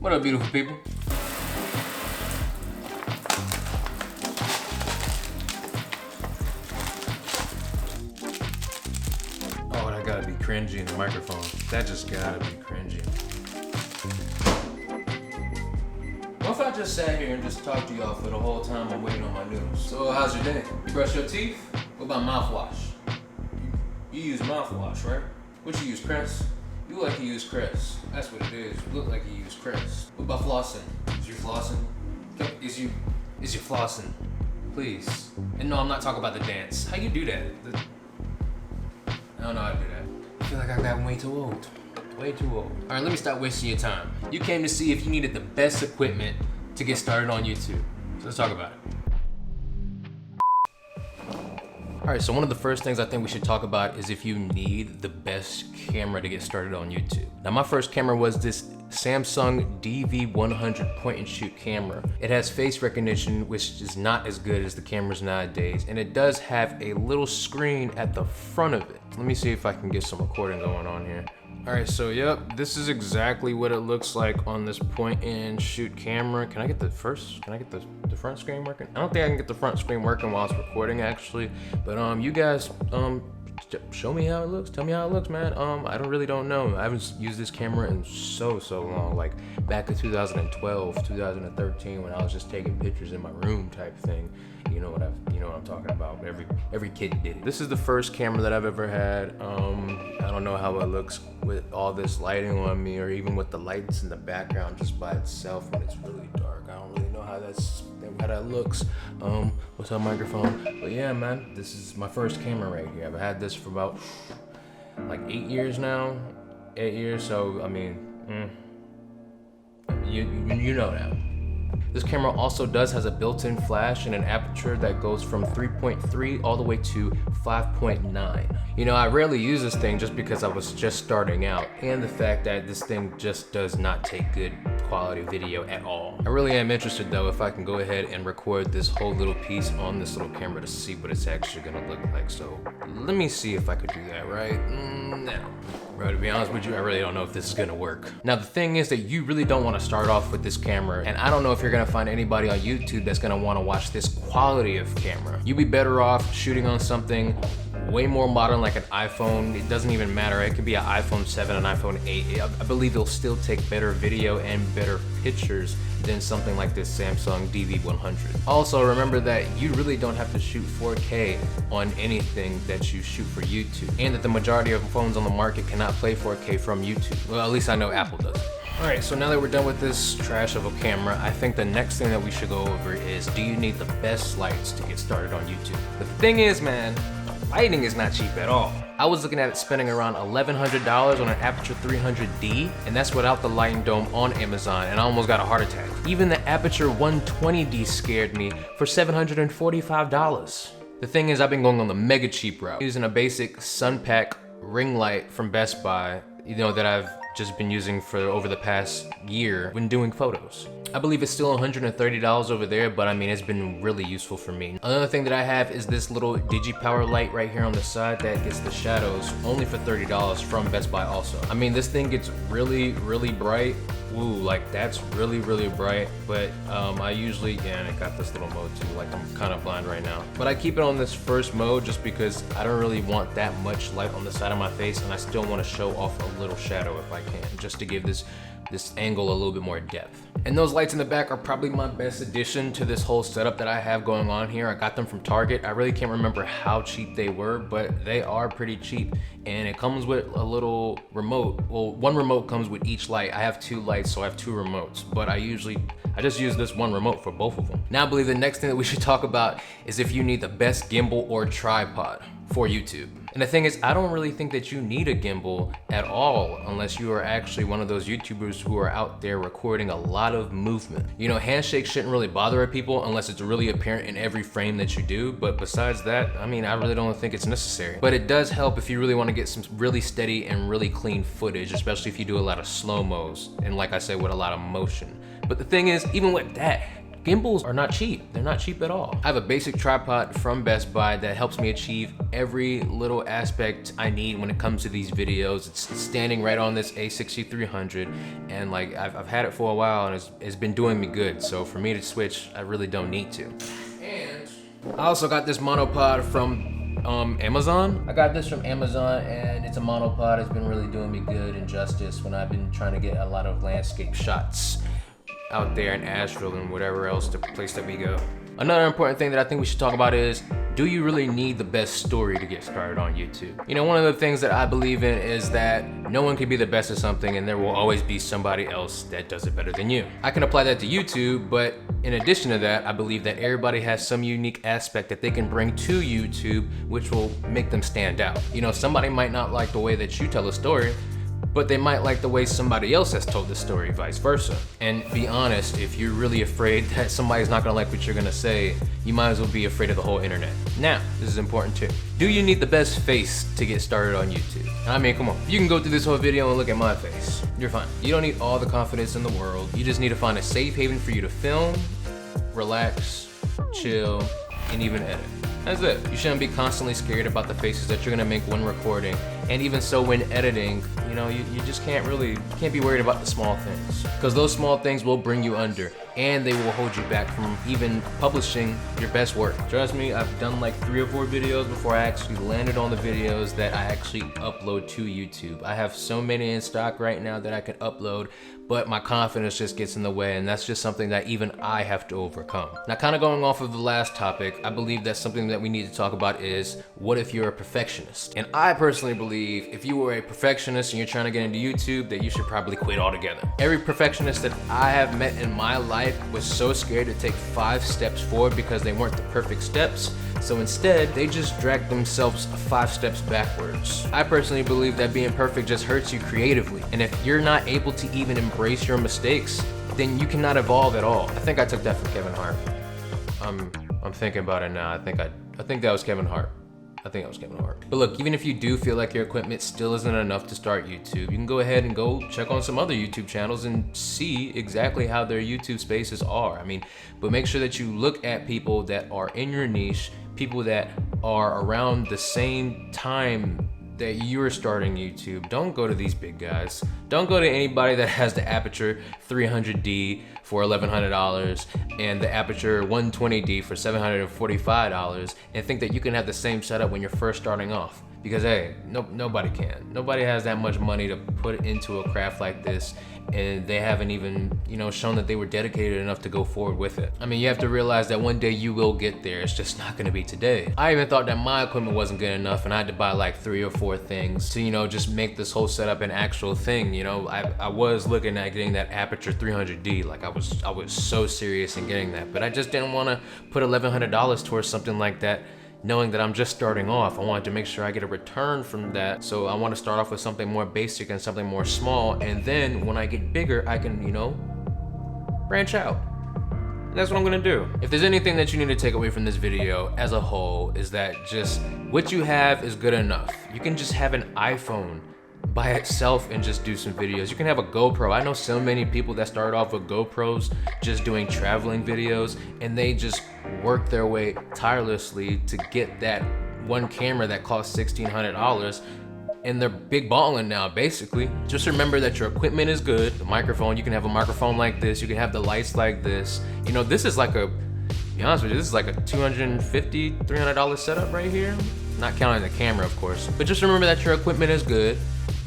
What up, beautiful people? Oh, that gotta be cringy in the microphone. That just gotta be cringy. What if I just sat here and just talked to y'all for the whole time I'm waiting on my noodles? So how's your day? You brush your teeth? What about mouthwash? You use mouthwash, right? What you use, Crest? You look like you use Crest. That's what it is. You look like you use Crest. What about flossing? Is you flossing? Is you flossing? Please. And no, I'm not talking about the dance. How you do that? I don't know how to do that. I feel like I got way too old. Way too old. All right, let me stop wasting your time. You came to see if you needed the best equipment to get started on YouTube. So let's talk about it. All right, so one of the first things I think we should talk about is if you need the best camera to get started on YouTube. Now, my first camera was this Samsung DV100 point and shoot camera. It has face recognition, which is not as good as the cameras nowadays, and it does have a little screen at the front of it. Let me see if I can get some recording going on here. All right, so yep, this is exactly what it looks like on this point and shoot camera. Can I get the front screen working? I don't think I can get the front screen working while it's recording actually, but you guys, show me how it looks. Tell me how it looks, man. I really don't know. I haven't used this camera in so long, like back in 2012, 2013, when I was just taking pictures in my room type thing. You know what I'm talking about. Every kid did it. This is the first camera that I've ever had. I don't know how it looks with all this lighting on me, or even with the lights in the background just by itself when it's really dark. I don't really know how that looks. What's up, microphone? But yeah, man, this is my first camera right here. I've had this for about like 8 years now. 8 years. So I mean, you know that. This camera also has a built-in flash and an aperture that goes from 3.3 all the way to 5.9. You know, I rarely use this thing just because I was just starting out, and the fact that this thing just does not take good quality video at all. I really am interested though if I can go ahead and record this whole little piece on this little camera to see what it's actually gonna look like. So let me see if I could do that right now. Bro, to be honest with you, I really don't know if this is gonna work. Now, the thing is that you really don't wanna start off with this camera, and I don't know if you're gonna find anybody on YouTube that's gonna wanna watch this quality of camera. You'd be better off shooting on something way more modern, like an iPhone. It doesn't even matter. It could be an iPhone 7, an iPhone 8. I believe it'll still take better video and better pictures than something like this Samsung DV100. Also, remember that you really don't have to shoot 4K on anything that you shoot for YouTube, and that the majority of phones on the market cannot play 4K from YouTube. Well, at least I know Apple does. All right, so now that we're done with this trash of a camera, I think the next thing that we should go over is, do you need the best lights to get started on YouTube? But the thing is, man, lighting is not cheap at all. I was looking at it spending around $1,100 on an Aperture 300D, and that's without the lighting dome on Amazon, and I almost got a heart attack. Even the Aperture 120D scared me for $745. The thing is, I've been going on the mega cheap route, using a basic Sunpack ring light from Best Buy, that I've just been using for over the past year when doing photos. I believe it's still $130 over there, but I mean, it's been really useful for me. Another thing that I have is this little DigiPower light right here on the side that gets the shadows, only for $30 from Best Buy also. I mean, this thing gets really bright. Ooh, like that's really bright, but I usually, and it got this little mode too, like I'm kind of blind right now. But I keep it on this first mode just because I don't really want that much light on the side of my face, and I still want to show off a little shadow if I can, just to give this angle a little bit more depth. And those lights in the back are probably my best addition to this whole setup that I have going on here. I got them from Target. I really can't remember how cheap they were, but they are pretty cheap. And it comes with a little remote. Well, one remote comes with each light. I have 2 lights, so I have 2 remotes, but I just use this one remote for both of them. Now I believe the next thing that we should talk about is if you need the best gimbal or tripod for YouTube. And the thing is, I don't really think that you need a gimbal at all unless you are actually one of those YouTubers who are out there recording a lot of movement. Handshakes shouldn't really bother people unless it's really apparent in every frame that you do, but besides that, I mean, I really don't think it's necessary. But it does help if you really want to get some really steady and really clean footage, especially if you do a lot of slow-mos, and like I said, with a lot of motion. But the thing is, even with that, Gimbals are not cheap. They're not cheap at all. I have a basic tripod from Best Buy that helps me achieve every little aspect I need when it comes to these videos. It's standing right on this A6300, and like I've had it for a while, and it's been doing me good. So for me to switch, I really don't need to. And I also got this monopod from Amazon. I got this from Amazon, and it's a monopod. It's been really doing me good and justice when I've been trying to get a lot of landscape shots out there in Asheville and whatever else the place that we go. Another important thing that I think we should talk about is, do you really need the best story to get started on YouTube? You know, one of the things that I believe in is that no one can be the best at something, and there will always be somebody else that does it better than you. I can apply that to YouTube, but in addition to that, I believe that everybody has some unique aspect that they can bring to YouTube, which will make them stand out. You know, somebody might not like the way that you tell a story, but they might like the way somebody else has told the story, vice versa. And be honest, if you're really afraid that somebody's not gonna like what you're gonna say, you might as well be afraid of the whole internet. Now, this is important too. Do you need the best face to get started on YouTube? I mean, come on. You can go through this whole video and look at my face. You're fine. You don't need all the confidence in the world. You just need to find a safe haven for you to film, relax, chill, and even edit. That's it. You shouldn't be constantly scared about the faces that you're gonna make when recording. And even so, when editing, you know, you just can't be worried about the small things. Because those small things will bring you under, and they will hold you back from even publishing your best work. Trust me, I've done like 3 or 4 videos before I actually landed on the videos that I actually upload to YouTube. I have so many in stock right now that I can upload, but my confidence just gets in the way, and that's just something that even I have to overcome. Now, kind of going off of the last topic, I believe that something that we need to talk about is, what if you're a perfectionist? And I personally believe if you were a perfectionist and you're trying to get into YouTube, that you should probably quit altogether. Every perfectionist that I have met in my life was so scared to take 5 steps forward because they weren't the perfect steps. So instead, they just dragged themselves 5 steps backwards. I personally believe that being perfect just hurts you creatively. And if you're not able to even embrace your mistakes, then you cannot evolve at all. I think I took that from Kevin Hart. I'm thinking about it now. I think that was Kevin Hart. I think that was Kevin Hart. But look, even if you do feel like your equipment still isn't enough to start YouTube, you can go ahead and go check on some other YouTube channels and see exactly how their YouTube spaces are. I mean, but make sure that you look at people that are in your niche, people that are around the same time that you're starting YouTube. Don't go to these big guys. Don't go to anybody that has the Aperture 300D for $1,100 and the Aperture 120D for $745 and think that you can have the same setup when you're first starting off. Because hey, nobody can. Nobody has that much money to put into a craft like this, and they haven't even, you know, shown that they were dedicated enough to go forward with it. I mean, you have to realize that one day you will get there. It's just not gonna be today. I even thought that my equipment wasn't good enough, and I had to buy like 3 or 4 things to, you know, just make this whole setup an actual thing. You know, I was looking at getting that Aperture 300D. Like I was so serious in getting that, but I just didn't want to put $1,100 towards something like that, knowing that I'm just starting off. I wanted to make sure I get a return from that. So I want to start off with something more basic and something more small. And then when I get bigger, I can, you know, branch out. And that's what I'm gonna do. If there's anything that you need to take away from this video as a whole, is that just what you have is good enough. You can just have an iPhone by itself and just do some videos. You can have a GoPro. I know so many people that started off with GoPros just doing traveling videos, and they just work their way tirelessly to get that one camera that costs $1,600, and they're big balling now, basically. Just remember that your equipment is good. The microphone, you can have a microphone like this, you can have the lights like this. You know, this is like a, to be honest with you, this is like a $250, $300 setup right here. Not counting the camera, of course. But just remember that your equipment is good.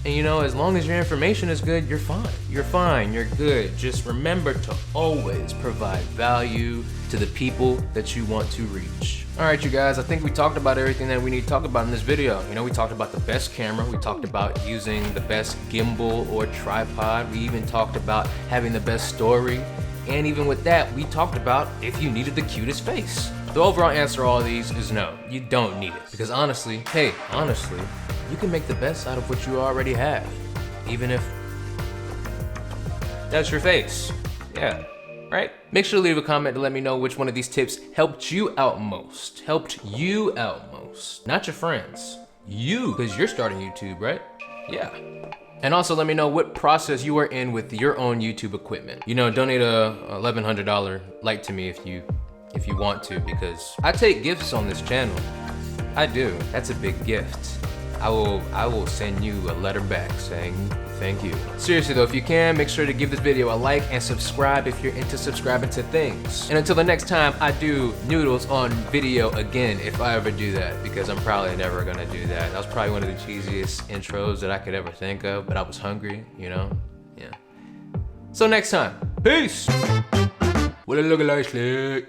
And you know, as long as your information is good, you're fine. You're fine, you're good. Just remember to always provide value to the people that you want to reach. All right, you guys, I think we talked about everything that we need to talk about in this video. You know, we talked about the best camera. We talked about using the best gimbal or tripod. We even talked about having the best story. And even with that, we talked about if you needed the cutest face. The overall answer to all of these is no, you don't need it. Because honestly, honestly, you can make the best out of what you already have, even if that's your face. Yeah, right? Make sure to leave a comment to let me know which one of these tips helped you out most. Not your friends, you, because you're starting YouTube, right? Yeah. And also let me know what process you are in with your own YouTube equipment. You know, donate a $1,100 light to me if you want to, because I take gifts on this channel. I do. That's a big gift. I will send you a letter back saying thank you. Seriously though, if you can, make sure to give this video a like and subscribe if you're into subscribing to things. And until the next time I do noodles on video again, if I ever do that, because I'm probably never gonna do that. That was probably one of the cheesiest intros that I could ever think of, but I was hungry, you know? Yeah. So next time, peace! What it look like, slick?